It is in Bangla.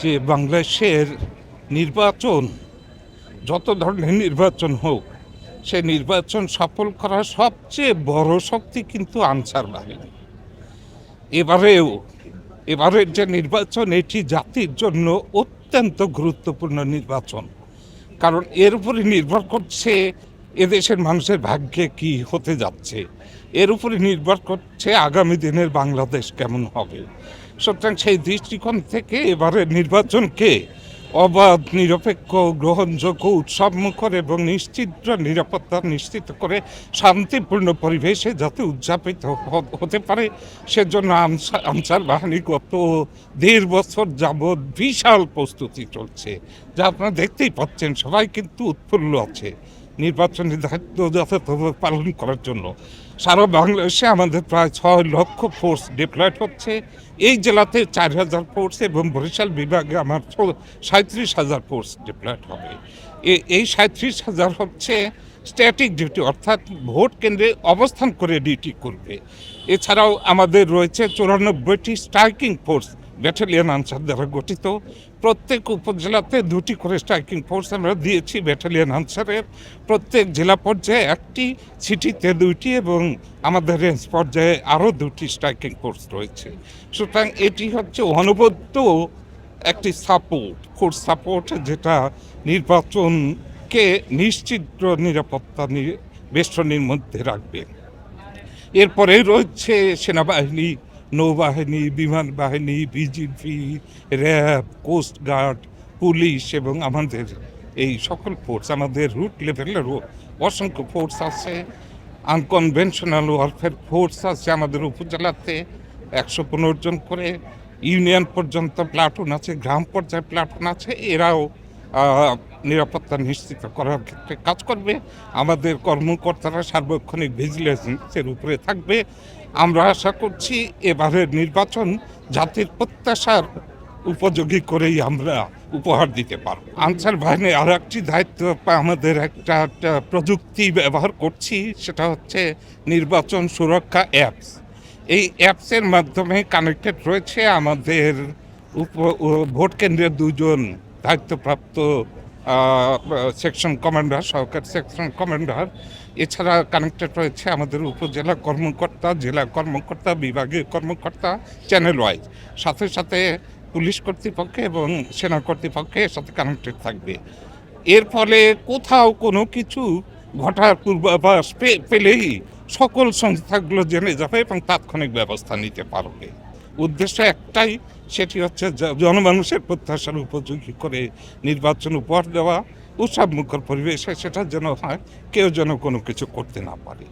যে বাংলাদেশের নির্বাচন, যত ধরনের নির্বাচন হোক, সে নির্বাচন সফল করার সবচেয়ে বড় শক্তি কিন্তু আনসার বাহিনী। এবারের যে নির্বাচন, এটি জাতির জন্য অত্যন্ত গুরুত্বপূর্ণ নির্বাচন। কারণ এর উপরে নির্ভর করছে এদেশের মানুষের ভাগ্যে কি হতে যাচ্ছে, এর উপরে নির্ভর করছে আগামী দিনের বাংলাদেশ কেমন হবে। সুতরাং সেই দৃষ্টিকোণ থেকে এবারের নির্বাচনকে অবাধ, নিরপেক্ষ, গ্রহণযোগ্য, উৎসবমুখর এবং নিরাপত্তা নিশ্চিত করে শান্তিপূর্ণ পরিবেশে যাতে উদযাপিত হতে পারে, সেজন্য আনসার বাহিনী গত ১.৫ বছর যাবৎ বিশাল প্রস্তুতি চলছে, যা আপনারা দেখতেই পাচ্ছেন। সবাই কিন্তু উৎফুল্ল আছে নির্বাচনী দায়িত্ব যথাযথভাবে পালন করার জন্য। সারা বাংলাদেশে আমাদের প্রায় ৬ লক্ষ ফোর্স ডিপ্লয়েড হচ্ছে। এই জেলাতে ৪,০০০ ফোর্স এবং বরিশাল বিভাগে আমার ৩৭,০০০ ফোর্স ডিপ্লয়েড হবে। এই ৩৭,০০০ হচ্ছে স্ট্যাটিক ডিউটি, অর্থাৎ ভোট কেন্দ্রে অবস্থান করে ডিউটি করবে। এছাড়াও আমাদের রয়েছে ৯৪টি স্ট্রাইকিং ফোর্স, ব্যাটালিয়ন আনসার দ্বারা গঠিত। প্রত্যেক উপজেলাতে ২টি করে স্ট্রাইকিং ফোর্স আমরা দিয়েছি ব্যাটালিয়ন আনসারের। প্রত্যেক জেলা পর্যায়ে 1টি, সিটিতে 2টি এবং আমাদের রেঞ্জ পর্যায়ে আরও 2টি স্ট্রাইকিং ফোর্স রয়েছে। সুতরাং এটি হচ্ছে অনবদ্য একটি ফোর্স সাপোর্ট, যেটা নির্বাচনকে নিশ্চিত নিরাপত্তা বেষ্টনীর মধ্যে রাখবে। এরপরে রয়েছে সেনাবাহিনী, নৌবাহিনী, বিমান বাহিনী, বিজিবি, র্যাব, কোস্টগার্ড, পুলিশ এবং আমাদের এই সকল ফোর্স। আমাদের রুট লেভেলেরও অসংখ্য ফোর্স আছে। আনকনভেনশনাল ওয়ারফেয়ার ফোর্স আছে আমাদের উপজেলাতে ১১৫ জন করে। ইউনিয়ন পর্যন্ত প্লাটুন আছে, গ্রাম পর্যায়ে প্লাটুন আছে। এরাও নিরাপত্তা নিশ্চিত করার ক্ষেত্রে কাজ করবে। আমাদের কর্মকর্তারা সার্বক্ষণিক ভিজিলেন্সের উপরে থাকবে। আমরা আশা করছি এবারের নির্বাচন জাতির প্রত্যাশার উপযোগী করেই আমরা উপহার দিতে পারব। আনসার বাহিনীর আর একটি দায়িত্ব, আমাদের একটা প্রযুক্তি ব্যবহার করছি, সেটা হচ্ছে নির্বাচন সুরক্ষা অ্যাপস। এই অ্যাপসের মাধ্যমে কানেক্টেড রয়েছে আমাদের ভোট কেন্দ্রের 2 জন দায়িত্বপ্রাপ্ত সেকশন কমান্ডার, সহকারী সেকশন কমান্ডার। এছাড়া কানেক্টেড রয়েছে আমাদের উপজেলা কর্মকর্তা, জেলা কর্মকর্তা, বিভাগীয় কর্মকর্তা, চ্যানেল ওয়াইজ। সাথে সাথে পুলিশ কর্তৃপক্ষ এবং সেনা কর্তৃপক্ষের সাথে কানেক্টেড থাকবে। এর ফলে কোথাও কোনো কিছু ঘটার পূর্বাভাস পেলেই সকল সংস্থাগুলো জেনে যাবে এবং তাৎক্ষণিক ব্যবস্থা নিতে পারবে। উদ্দেশ্য একটাই, সেটি হচ্ছে জনমানুষের প্রত্যাশার উপযোগী করে নির্বাচন উপহার দেওয়া, উৎসবমুখর পরিবেশে সেটা যেন হয়, কেউ যেন কোনো কিছু করতে না পারে।